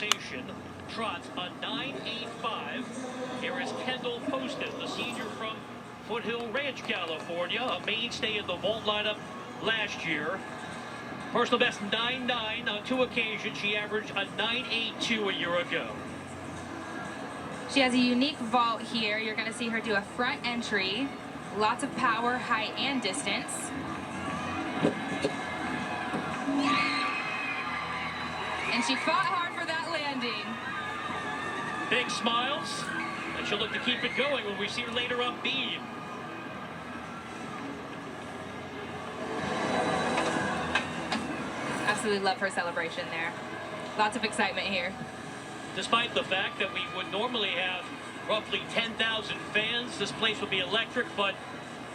renovation trots a 9.85. Here is Kendall Poston, the senior from Foothill Ranch, California, a mainstay in the vault lineup last year. Personal best 9.9 on 2 occasions. She averaged a 9.82 a year ago. She has a unique vault here. You're going to see her do a front entry. Lots of power, height, and distance. And she fought hard for that landing. Big smiles, and she'll look to keep it going when we see her later on beam. Absolutely love her celebration there. Lots of excitement here. Despite the fact that we would normally have roughly 10,000 fans, this place will be electric, but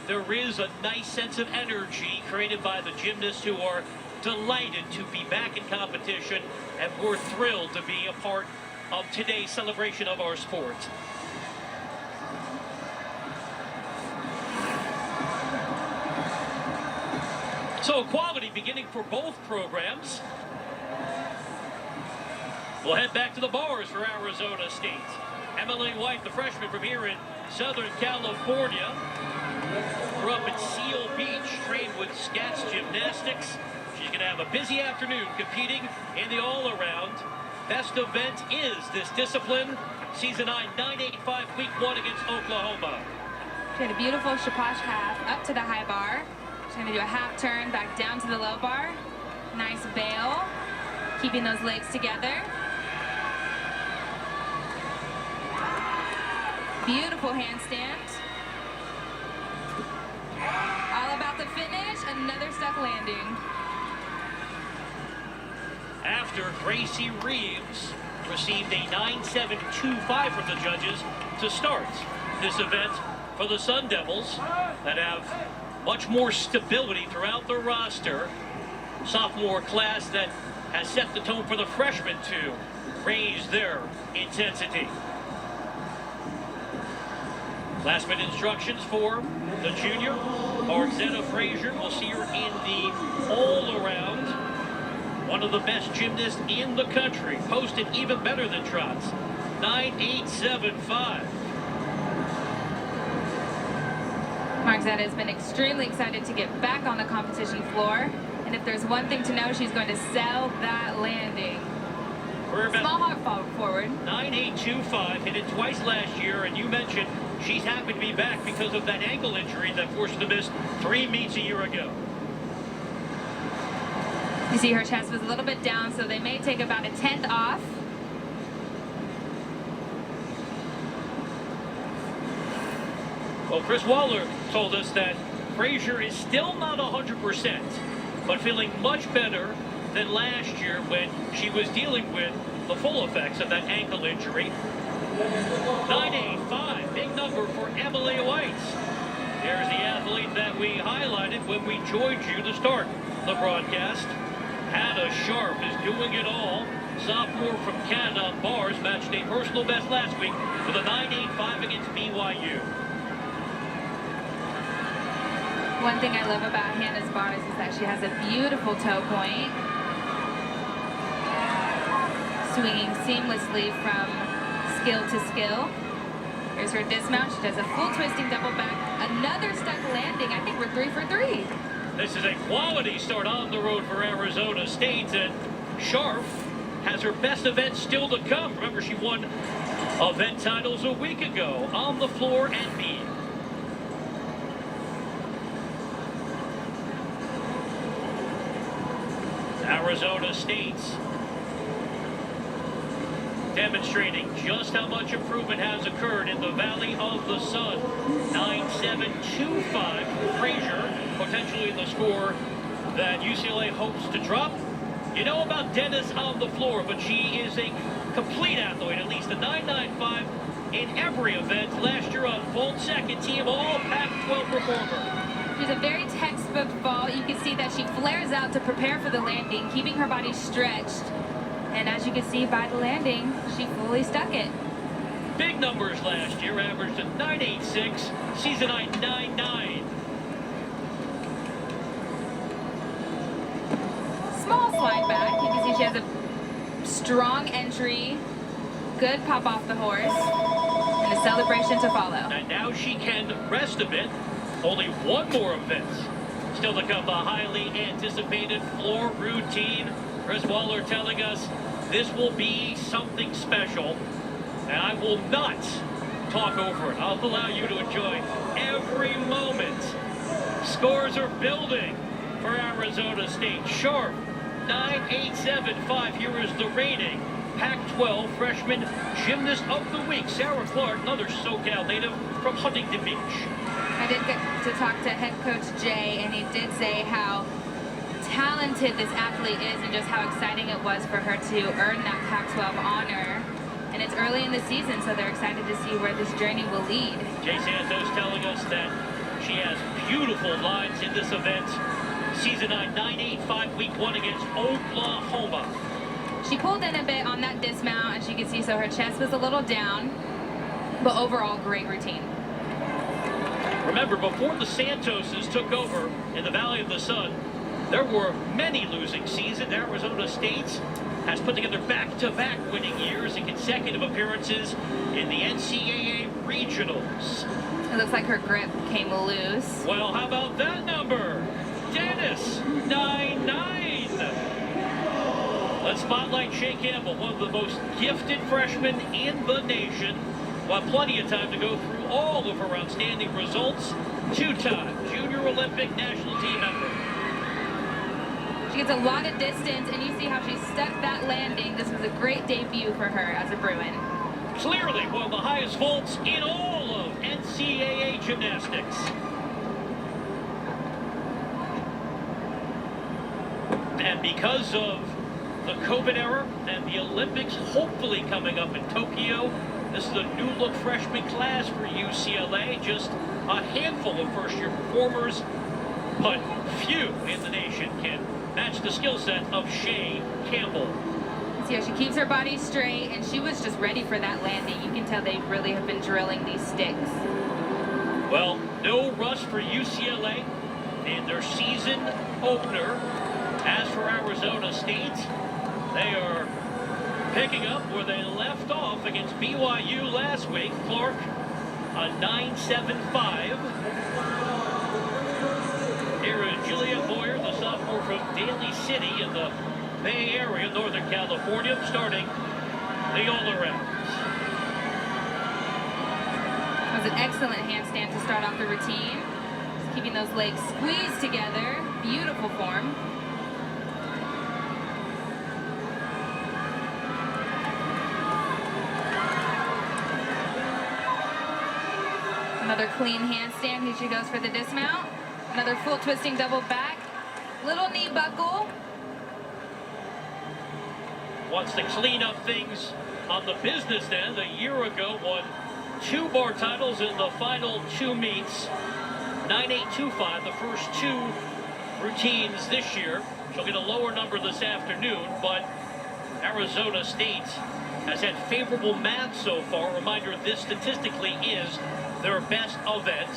there is a nice sense of energy created by the gymnasts who are delighted to be back in competition, and we're thrilled to be a part of today's celebration of our sport. So quality beginning for both programs. We'll head back to the bars for Arizona State. Emily White, the freshman from here in Southern California, grew up in Seal Beach, trained with Scats Gymnastics. She's going to have a busy afternoon competing in the all-around. Best event is this discipline. Season 9, 9.85, week 1 against Oklahoma. She had a beautiful chapache half up to the high bar. She's going to do a half turn back down to the low bar. Nice bail, keeping those legs together. Beautiful handstand. All about the finish, another stuck landing. After Gracie Reeves received a 9.725 from the judges to start this event for the Sun Devils that have much more stability throughout the roster. Sophomore class that has set the tone for the freshmen to raise their intensity. Last minute instructions for the junior, Zena Frazier. We'll see her in the all-around. One of the best gymnasts in the country. Posted even better than trots. 9.875. Zena has been extremely excited to get back on the competition floor. And if there's one thing to know, she's going to sell that landing. Small hop forward. 9.825, hit it twice last year, and you mentioned she's happy to be back because of that ankle injury that forced her to miss 3 meets a year ago. You see her chest was a little bit down, so they may take about a 10th off. Well, Chris Waller told us that Frazier is still not 100%, but feeling much better than last year when she was dealing with the full effects of that ankle injury. 9.85, big number for Emily White. There's the athlete that we highlighted when we joined you to start the broadcast. Hannah Sharp is doing it all. Sophomore from Canada on bars, matched a personal best last week with a 9.85 against BYU. One thing I love about Hannah's bars is that she has a beautiful toe point. Swinging seamlessly from skill to skill. Here's her dismount. She does a full twisting double back. Another stuck landing. I think we're 3 for 3. This is a quality start on the road for Arizona State, and Sharp has her best event still to come. Remember, she won event titles a week ago on the floor and beam. Arizona State's demonstrating just how much improvement has occurred in the Valley of the Sun. 9.725 for Frazier, potentially the score that UCLA hopes to drop. You know about Dennis on the floor, but she is a complete athlete, at least a 9.95 in every event. Last year on vault second team, all Pac-12 performer. She's a very textbook vault. You can see that she flares out to prepare for the landing, keeping her body stretched. And as you can see by the landing, she fully stuck it. Big numbers last year, averaged a 9.86, season high 9.9. Small slide back. You can see she has a Strong entry, good pop off the horse, and a celebration to follow. And now she can rest a bit. Only one more event still to come. The highly anticipated floor routine. Chris Waller telling us this will be something special. And I will not talk over it. I'll allow you to enjoy every moment. Scores are building for Arizona State. Sharp, 9.875. Here is the rating. Pac-12 Freshman Gymnast of the Week, Sarah Clark, another SoCal native from Huntington Beach. I did get to talk to head coach Jay, and he did say how talented this athlete is and just how exciting it was for her to earn that Pac-12 honor. And it's early in the season, so they're excited to see where this journey will lead. Jay Santos telling us that she has beautiful lines in this event. Season 9, 9.85, week 1 against Oklahoma. She pulled in a bit on that dismount, as you can see, so her chest was a little down, but overall, great routine. Remember, before the Santoses took over in the Valley of the Sun, there were many losing seasons. Arizona State has put together back-to-back winning years and consecutive appearances in the NCAA regionals. It looks like her grip came loose. Well, how about that number? Dennis, 9.9. Let's spotlight Shea Campbell, one of the most gifted freshmen in the nation. We'll have plenty of time to go through all of her outstanding results. Two-time Junior Olympic national team member. She gets a lot of distance, and you see how she stuck that landing. This was a great debut for her as a Bruin. Clearly one of the highest vaults in all of NCAA gymnastics. And because of the COVID era and the Olympics hopefully coming up in Tokyo, this is a new look freshman class for UCLA. Just a handful of first-year performers, but few in the nation can match the skill set of Shea Campbell. See how she keeps her body straight, and she was just ready for that landing. You can tell they really have been drilling these sticks. Well, no rust for UCLA in their season opener. As for Arizona State, they are picking up where they left off against BYU last week. Clark, a 9.75. Here is Juliet Boyer, the sophomore from Daly City in the Bay Area, Northern California, starting the all-arounds. That was an excellent handstand to start off the routine. Just keeping those legs squeezed together. Beautiful form. Another clean handstand. Here she goes for the dismount. Another full twisting double back. Little knee buckle. Wants to clean up things on the business end. A year ago, won 2 bar titles in the final 2 meets. 9.825, the first 2 routines this year. She'll get a lower number this afternoon, but Arizona State has had favorable math so far. Reminder, this statistically is their best event.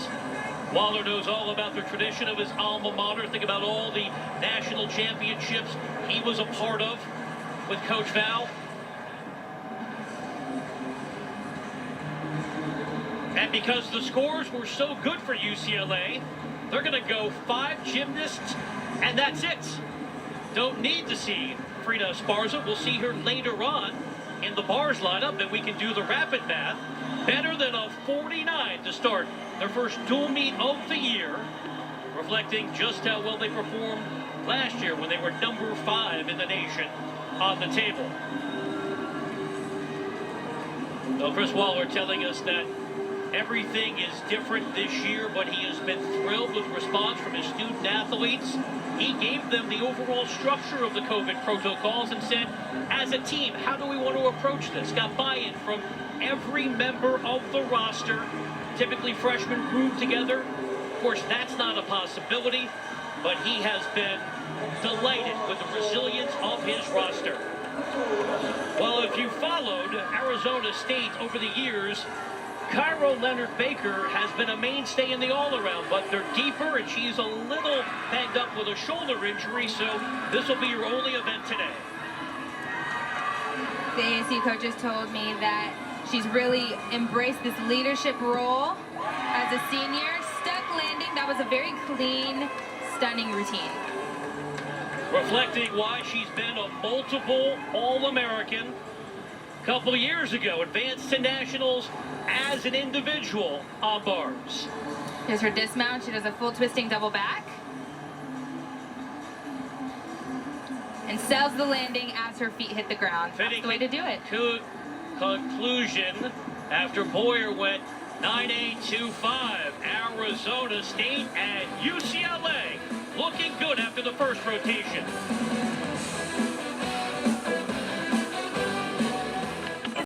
Waller knows all about the tradition of his alma mater. Think about all the national championships he was a part of with Coach Val. And because the scores were so good for UCLA, they're going to go 5 gymnasts, and that's it. Don't need to see Frida Esparza. We'll see her later on in the bars lineup, and we can do the rapid math. Better than a 49 to start their first dual meet of the year, reflecting just how well they performed last year when they were number 5 in the nation on the table. So Chris Waller telling us that everything is different this year, but he has been thrilled with response from his student athletes. He gave them the overall structure of the COVID protocols and said, as a team, how do we want to approach this? Got buy-in from every member of the roster. Typically freshmen group together. Of course, that's not a possibility, but he has been delighted with the resilience of his roster. Well, if you followed Arizona State over the years, Cairo Leonard-Baker has been a mainstay in the all-around, but they're deeper, and she's a little banged up with a shoulder injury, so this will be your only event today. The ASU coaches told me that she's really embraced this leadership role as a senior. Stuck landing, that was a very clean, stunning routine. Reflecting why she's been a multiple All-American. A couple years ago, advanced to nationals as an individual on bars. Here's her dismount. She does a full twisting double back. And sells the landing as her feet hit the ground. That's the way to do it. Conclusion after Boyer went 9.825. Arizona State and UCLA looking good after the first rotation.